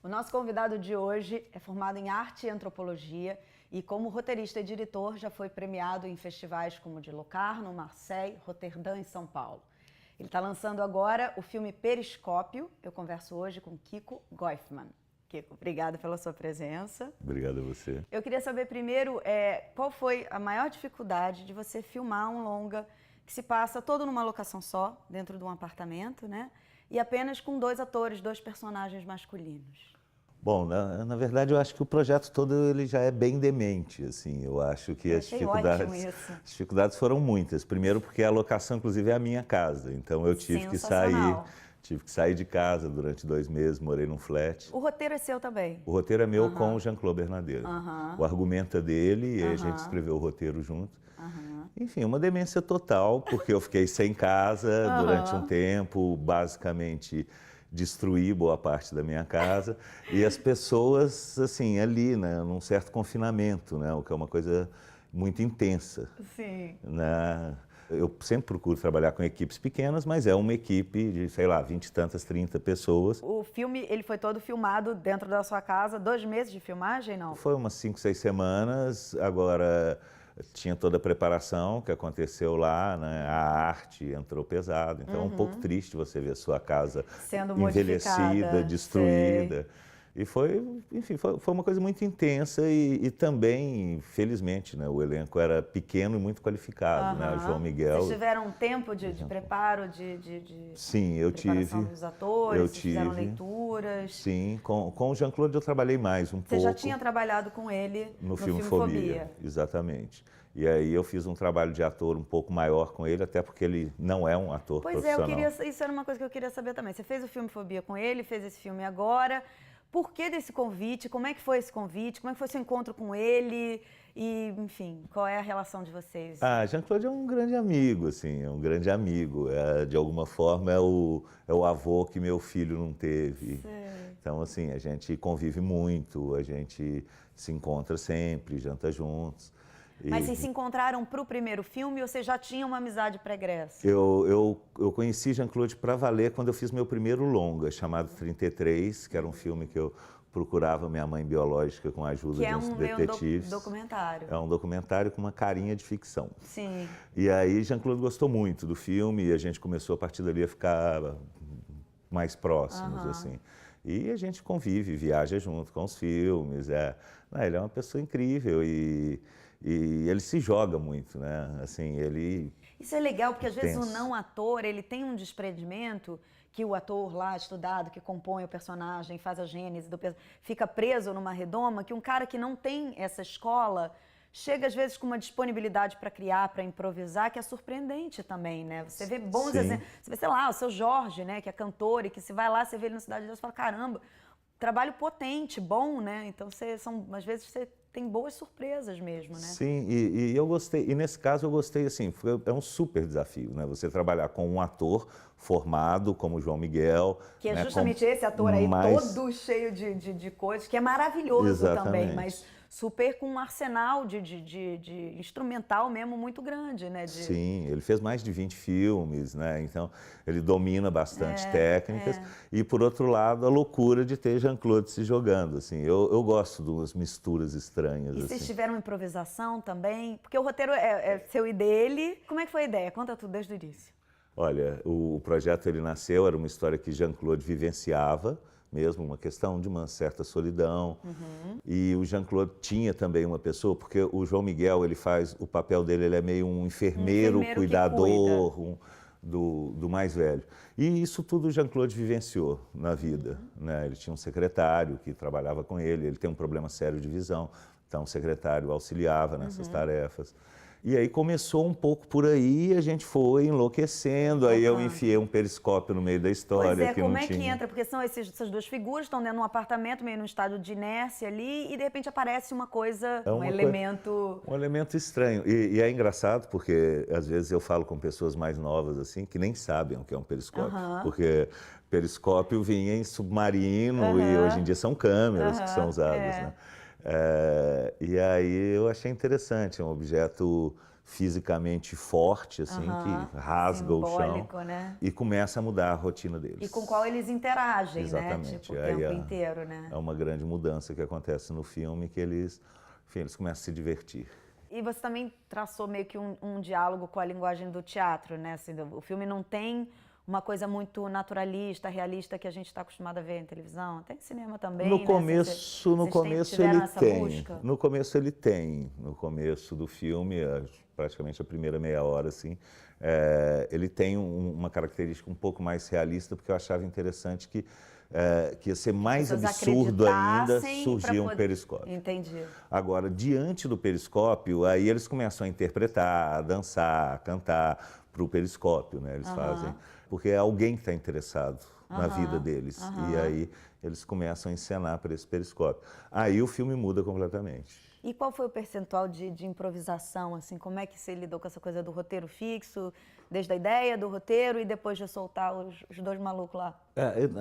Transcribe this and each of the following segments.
O nosso convidado de hoje é formado em arte e antropologia e, como roteirista e diretor, já foi premiado em festivais como de Locarno, Marseille, Roterdã e São Paulo. Ele está lançando agora o filme Periscópio. Eu converso hoje com Kiko Goifman. Kiko, obrigada pela sua presença. Obrigado a você. Eu queria saber primeiro qual foi a maior dificuldade de você filmar um longa que se passa todo numa locação só, dentro de um apartamento, né? E apenas com dois atores, dois personagens masculinos. Bom, na verdade eu acho que o projeto todo ele já é bem demente, assim. Eu acho que as dificuldades foram muitas. Primeiro porque a locação, inclusive, é a minha casa. Então eu tive que sair de casa durante 2 meses, morei num flat. O roteiro é seu também? O roteiro é meu com o Jean-Claude Bernardeiro. O argumento é dele e a gente escreveu o roteiro junto. Enfim, uma demência total, porque eu fiquei sem casa durante um tempo, basicamente destruí boa parte da minha casa e as pessoas, assim, ali, né, num certo confinamento, né, o que é uma coisa muito intensa. Sim. Né? Eu sempre procuro trabalhar com equipes pequenas, mas é uma equipe de, sei lá, 20 e tantas, 30 pessoas. O filme, ele foi todo filmado dentro da sua casa, 2 meses de filmagem, não? Foi umas 5, 6 semanas, agora tinha toda a preparação que aconteceu lá, né? A arte entrou pesado, então é um pouco triste você ver a sua casa sendo envelhecida, destruída. Sei. E foi, enfim, foi uma coisa muito intensa e também, felizmente, né, o elenco era pequeno e muito qualificado, né, o João Miguel. Vocês tiveram um tempo de preparo, Sim, eu preparação tive. Dos atores, fizeram leituras? Sim, com o Jean-Claude eu trabalhei mais um pouco. Você já tinha trabalhado com ele no filme Fobia? Exatamente. E aí eu fiz um trabalho de ator um pouco maior com ele, até porque ele não é um ator profissional. Pois é, isso era uma coisa que eu queria saber também. Você fez o filme Fobia com ele, fez esse filme agora. Por que desse convite? Como é que foi esse convite? Como é que foi seu encontro com ele? E, enfim, qual é a relação de vocês? Jean-Claude é um grande amigo, assim, é um grande amigo. De alguma forma é o avô que meu filho não teve. Sei. Então, assim, a gente convive muito, a gente se encontra sempre, janta juntos. Mas vocês se encontraram para o primeiro filme ou vocês já tinham uma amizade pregressa? Eu conheci Jean-Claude para valer quando eu fiz meu primeiro longa, chamado 33, que era um filme que eu procurava minha mãe biológica com a ajuda de uns detetives. É um documentário. É um documentário com uma carinha de ficção. Sim. E aí Jean-Claude gostou muito do filme e a gente começou a partir dali a ficar mais próximos, assim. E a gente convive, viaja junto com os filmes. Ele é uma pessoa incrível e ele se joga muito, né? Assim, ele... Isso é legal, porque às vezes o não ator, ele tem um desprendimento que o ator lá, estudado, que compõe o personagem, faz a gênese do personagem, fica preso numa redoma, que um cara que não tem essa escola chega às vezes com uma disponibilidade para criar, para improvisar, que é surpreendente também, né? Você vê bons exemplos, você vê, sei lá, o seu Jorge, né, que é cantor e que se vai lá, você vê ele no Cidade de Deus e fala, caramba, trabalho potente, bom, né? Então, às vezes você tem boas surpresas mesmo, né? Sim, e eu gostei, e nesse caso eu gostei, assim, é um super desafio, né? Você trabalhar com um ator formado como João Miguel. Que é, né? justamente esse ator aí, todo cheio de coisas, que é maravilhoso também, mas super com um arsenal de instrumental mesmo muito grande, né? Sim, ele fez mais de 20 filmes, né? Então ele domina bastante técnicas. E por outro lado, a loucura de ter Jean-Claude se jogando, assim. Eu gosto de umas misturas estranhas. E assim. Vocês tiveram improvisação também? Porque o roteiro é seu e dele. Como é que foi a ideia? Conta tudo desde o início. Olha, o projeto ele nasceu, era uma história que Jean-Claude vivenciava, mesmo uma questão de uma certa solidão. E o Jean-Claude tinha também uma pessoa, porque o João Miguel, ele faz, o papel dele, ele é meio um enfermeiro cuidador do mais velho. E isso tudo o Jean-Claude vivenciou na vida, né? Ele tinha um secretário que trabalhava com ele tem um problema sério de visão, então o secretário auxiliava nessas tarefas. E aí começou um pouco por aí, a gente foi enlouquecendo, aí eu enfiei um periscópio no meio da história. Pois é, que como não é que tinha. entra? Porque são essas duas figuras, estão dentro de um apartamento, meio num estado de inércia ali, e de repente aparece uma coisa, um elemento... Um elemento estranho. E é engraçado porque, às vezes, eu falo com pessoas mais novas, assim, que nem sabem o que é um periscópio. Porque periscópio vinha em submarino e hoje em dia são câmeras que são usadas, né? E aí eu achei interessante, é um objeto fisicamente forte, assim, que rasga o chão. Simbólico, né? E começa a mudar a rotina deles. E com qual eles interagem, Exatamente. né? Tipo, o Aí tempo inteiro, né? É uma grande mudança que acontece no filme, que eles, enfim, eles começam a se divertir. E você também traçou meio que um diálogo com a linguagem do teatro, né? Assim, o filme não tem uma coisa muito naturalista, realista que a gente está acostumado a ver em televisão. Tem cinema também, No né? começo, no começo tiveram ele essa tem. busca? No começo ele tem. No começo do filme, praticamente a primeira meia hora, assim, ele tem uma característica um pouco mais realista, porque eu achava interessante que ia ser mais absurdo ainda surgir um periscópio. Entendi. Agora, diante do periscópio, aí eles começam a interpretar, a dançar, a cantar para o periscópio, né? Eles fazem, porque é alguém que está interessado na vida deles. E aí eles começam a encenar para esse periscópio. Aí o filme muda completamente. E qual foi o percentual de improvisação, assim? Como é que você lidou com essa coisa do roteiro fixo, desde a ideia do roteiro e depois de soltar os dois malucos lá?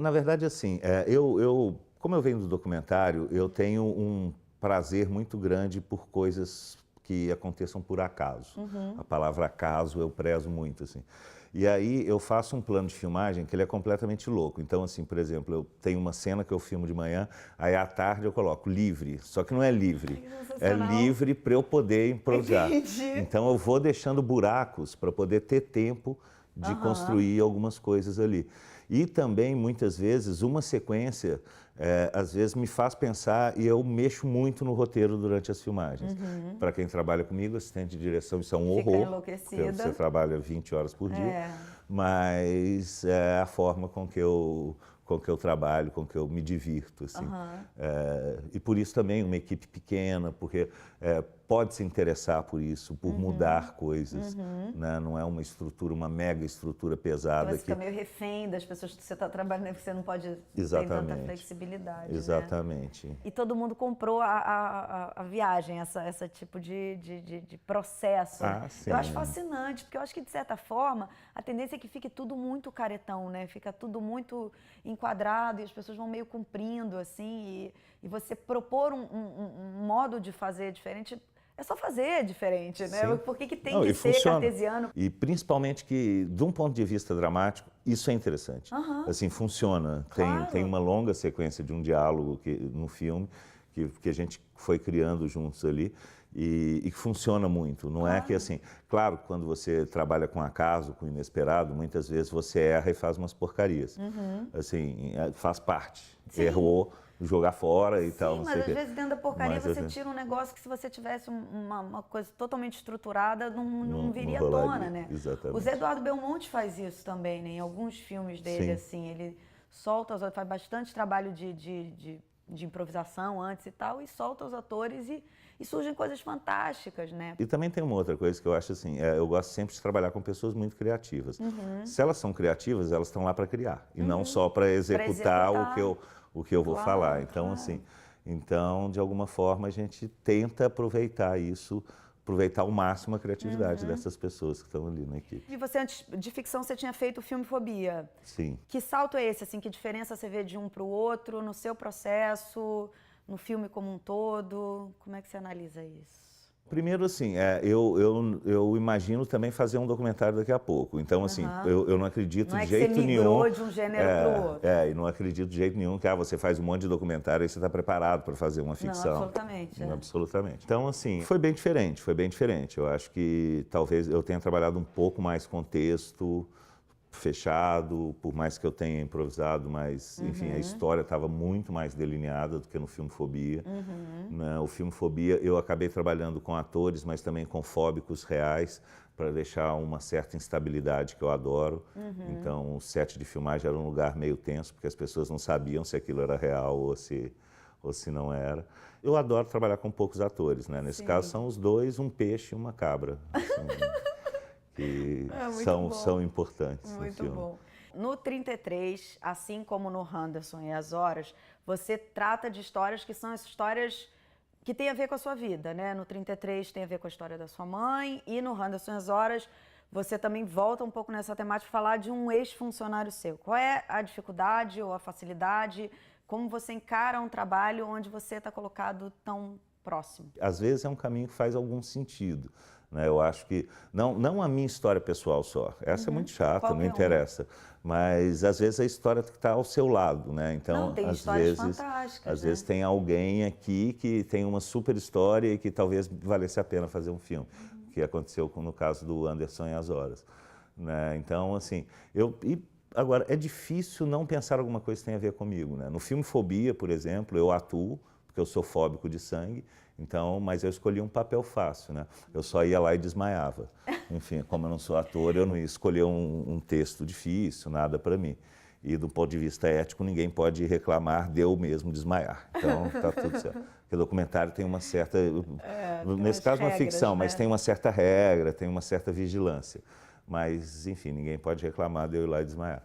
Na verdade, assim, como eu venho do documentário, eu tenho um prazer muito grande por coisas que aconteçam por acaso. A palavra acaso eu prezo muito, assim. E aí eu faço um plano de filmagem que ele é completamente louco. Então, assim, por exemplo, eu tenho uma cena que eu filmo de manhã, aí à tarde eu coloco livre, só que não é livre. É livre para eu poder improvisar. Entendi. Então eu vou deixando buracos para poder ter tempo de construir algumas coisas ali. E também, muitas vezes, uma sequência, às vezes, me faz pensar e eu mexo muito no roteiro durante as filmagens. Para quem trabalha comigo, assistente de direção, isso é um Fica horror. enlouquecida. Porque você trabalha 20 horas por dia. Mas é a forma com que eu trabalho, com que eu me divirto, assim. E por isso também uma equipe pequena, porque pode se interessar por isso, por mudar coisas, né? Não é uma estrutura, uma mega estrutura pesada. Você fica meio refém das pessoas que você está trabalhando, porque você não pode ter tanta flexibilidade. Exatamente. Né? E todo mundo comprou a viagem, essa tipo de processo. Sim. Eu acho fascinante, porque eu acho que, de certa forma, a tendência é que fique tudo muito caretão, né? Fica tudo muito enquadrado e as pessoas vão meio cumprindo, assim, e você propor um modo de fazer diferente, é só fazer diferente, né? Sim. Por que tem que ser cartesiano? E principalmente que, de um ponto de vista dramático, isso é interessante. Assim, funciona. Claro. Tem uma longa sequência de um diálogo no filme que a gente foi criando juntos ali e que funciona muito. Não é que assim, claro, quando você trabalha com acaso, com inesperado, muitas vezes você erra e faz umas porcarias. Assim, faz parte. Sim. Errou, jogar fora e tal. Sim, mas às vezes dentro da porcaria você tira um negócio que, se você tivesse uma coisa totalmente estruturada, não viria à tona, né? Exatamente. O Zé Eduardo Belmonte faz isso também, né? Em alguns filmes dele, assim, ele solta os atores, faz bastante trabalho de improvisação antes e tal, e solta os atores e surgem coisas fantásticas, né? E também tem uma outra coisa que eu acho assim, eu gosto sempre de trabalhar com pessoas muito criativas. Se elas são criativas, elas estão lá para criar, e não só para executar o que eu vou falar. Então, assim, de alguma forma, a gente tenta aproveitar isso, aproveitar ao máximo a criatividade dessas pessoas que estão ali na equipe. E você, antes de ficção, você tinha feito o filme Fobia. Sim. Que salto é esse, assim? Que diferença você vê de um para o outro, no seu processo, no filme como um todo? Como é que você analisa isso? Primeiro, assim, eu imagino também fazer um documentário daqui a pouco. Então, assim, eu não acredito de jeito nenhum... Não é que você migrou de um gênero para o outro. E não acredito de jeito nenhum que você faz um monte de documentário e você está preparado para fazer uma ficção. Não, absolutamente. Absolutamente. Então, assim, foi bem diferente. Eu acho que talvez eu tenha trabalhado um pouco mais contexto, fechado, por mais que eu tenha improvisado, mas, enfim, a história estava muito mais delineada do que no filme Fobia. Né? O filme Fobia, eu acabei trabalhando com atores, mas também com fóbicos reais, para deixar uma certa instabilidade que eu adoro. Então, o set de filmagem era um lugar meio tenso, porque as pessoas não sabiam se aquilo era real ou se não era. Eu adoro trabalhar com poucos atores, né? Nesse caso, são os dois, um peixe e uma cabra. Que são importantes no filme. Muito bom. No 33, assim como no Henderson e As Horas, você trata de histórias que são as histórias que têm a ver com a sua vida, né? No 33 tem a ver com a história da sua mãe, e no Henderson e As Horas você também volta um pouco nessa temática, falar de um ex-funcionário seu. Qual é a dificuldade ou a facilidade? Como você encara um trabalho onde você está colocado tão próximo. Às vezes é um caminho que faz algum sentido, né? Eu acho que, não a minha história pessoal só, essa é muito chata, Qualquer não interessa, mas às vezes a história que está ao seu lado, né? Então, Não, tem às histórias vezes, fantásticas, às né? vezes tem alguém aqui que tem uma super história e que talvez valesse a pena fazer um filme, que aconteceu no caso do Anderson e as Horas, né? Então, assim, agora, é difícil não pensar alguma coisa que tenha a ver comigo, né? No filme Fobia, por exemplo, eu atuo, porque eu sou fóbico de sangue, então, mas eu escolhi um papel fácil, né? Eu só ia lá e desmaiava. Enfim, como eu não sou ator, eu não ia escolher um texto difícil, nada para mim. E do ponto de vista ético, ninguém pode reclamar de eu mesmo desmaiar. Então, tá tudo certo. Porque o documentário tem uma certa, nesse caso, uma ficção, né? mas tem uma certa regra, tem uma certa vigilância. Mas, enfim, ninguém pode reclamar de eu ir lá e desmaiar.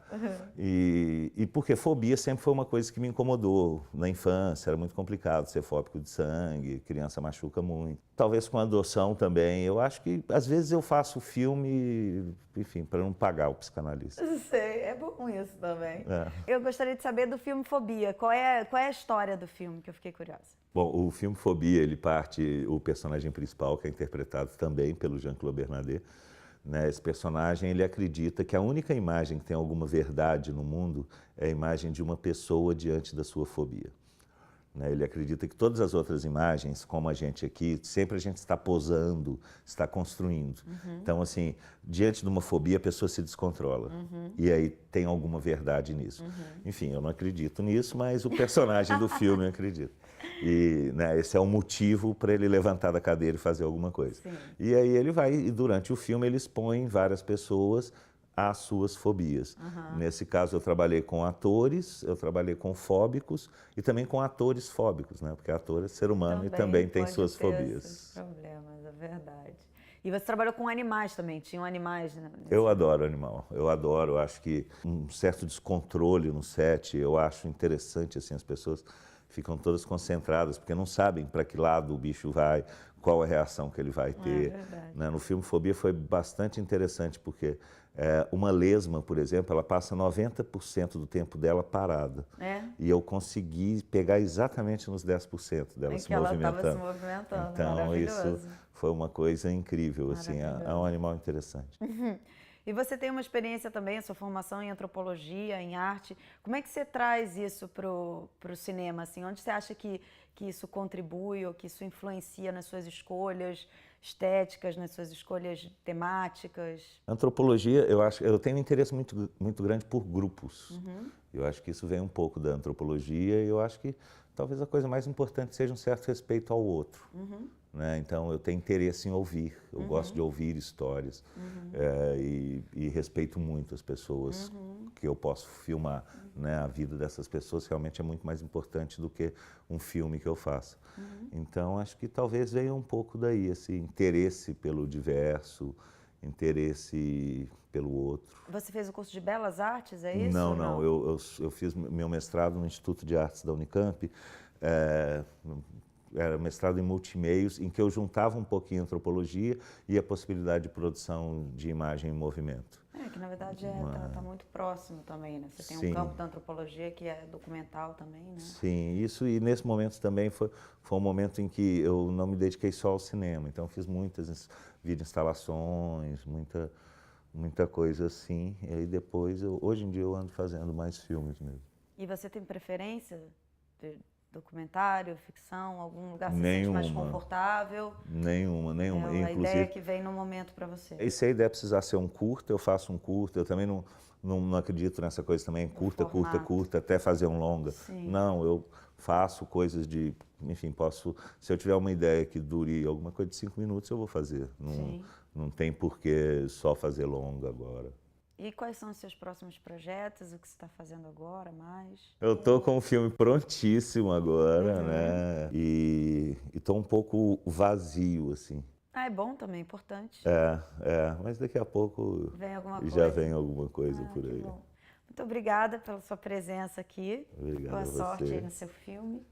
E porque fobia sempre foi uma coisa que me incomodou na infância, era muito complicado ser fóbico de sangue, criança machuca muito. Talvez com a adoção também. Eu acho que, às vezes, eu faço filme, enfim, para não pagar o psicanalista. Sei, é bom isso também. É. Eu gostaria de saber do filme Fobia. Qual é a história do filme, que eu fiquei curiosa? Bom, o filme Fobia, ele parte, o personagem principal, que é interpretado também pelo Jean-Claude Bernardet, né? Esse personagem, ele acredita que a única imagem que tem alguma verdade no mundo é a imagem de uma pessoa diante da sua fobia. Né? Ele acredita que todas as outras imagens, como a gente aqui, sempre a gente está posando, está construindo. Então, assim, diante de uma fobia, a pessoa se descontrola. E aí tem alguma verdade nisso. Enfim, eu não acredito nisso, mas o personagem do filme acredita. E, né, esse é o motivo para ele levantar da cadeira e fazer alguma coisa. Sim. E aí ele vai, e durante o filme ele expõe várias pessoas às suas fobias. Nesse caso eu trabalhei com atores, eu trabalhei com fóbicos e também com atores fóbicos, né? Porque ator é ser humano e também tem pode suas ter fobias. esses problemas, é verdade. E você trabalhou com animais também, tinham animais, né? Eu adoro animal, eu adoro, eu acho que um certo descontrole no set, eu acho interessante, assim, as pessoas ficam todas concentradas, porque não sabem para que lado o bicho vai, qual a reação que ele vai ter. Né? No filme Fobia foi bastante interessante, porque uma lesma, por exemplo, ela passa 90% do tempo dela parada. E eu consegui pegar exatamente nos 10% dela se movimentando. Ela estava se movimentando, então, maravilhoso. isso foi uma coisa incrível, assim, é um animal interessante. E você tem uma experiência também, a sua formação em antropologia, em arte. Como é que você traz isso para o cinema? Assim? Onde você acha que isso contribui ou que isso influencia nas suas escolhas estéticas, nas suas escolhas temáticas? Antropologia, eu tenho um interesse muito, muito grande por grupos. Eu acho que isso vem um pouco da antropologia e eu acho que talvez a coisa mais importante seja um certo respeito ao outro. Né? Então, eu tenho interesse em ouvir, eu gosto de ouvir histórias e respeito muito as pessoas que eu posso filmar. Né? A vida dessas pessoas realmente é muito mais importante do que um filme que eu faço. Então, acho que talvez venha um pouco daí, esse interesse pelo diverso, interesse pelo outro. Você fez o curso de Belas Artes, é isso? Não. Eu fiz meu mestrado no Instituto de Artes da Unicamp, era mestrado em multimeios, em que eu juntava um pouquinho antropologia e a possibilidade de produção de imagem em movimento. Que na verdade está muito próximo também, né? Você tem um campo da antropologia que é documental também, né? Sim, isso, e nesse momento também foi um momento em que eu não me dediquei só ao cinema, então fiz muitas videoinstalações, muita coisa assim, e aí depois, hoje em dia eu ando fazendo mais filmes mesmo. E você tem preferência de documentário, ficção, algum lugar que você Nenhuma. sente mais confortável? Nenhuma. A ideia que vem no momento para você. E se a ideia precisar ser um curta, eu faço um curta. Eu também não acredito nessa coisa também, curta, até fazer um longa. Sim. Não, eu faço coisas de... Enfim, se eu tiver uma ideia que dure alguma coisa de 5 minutos, eu vou fazer. Não tem por que só fazer longa agora. E quais são os seus próximos projetos? O que você está fazendo agora mais? Eu estou com um filme prontíssimo agora, né? E estou um pouco vazio, assim. É bom também, importante. Mas daqui a pouco já vem alguma coisa por aí. Bom. Muito obrigada pela sua presença aqui. Obrigado. Boa sorte aí no seu filme.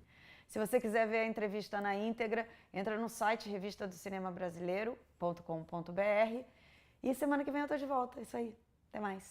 Se você quiser ver a entrevista na íntegra, entra no site revistadocinemabrasileiro.com.br e semana que vem eu estou de volta. É isso aí. Até mais.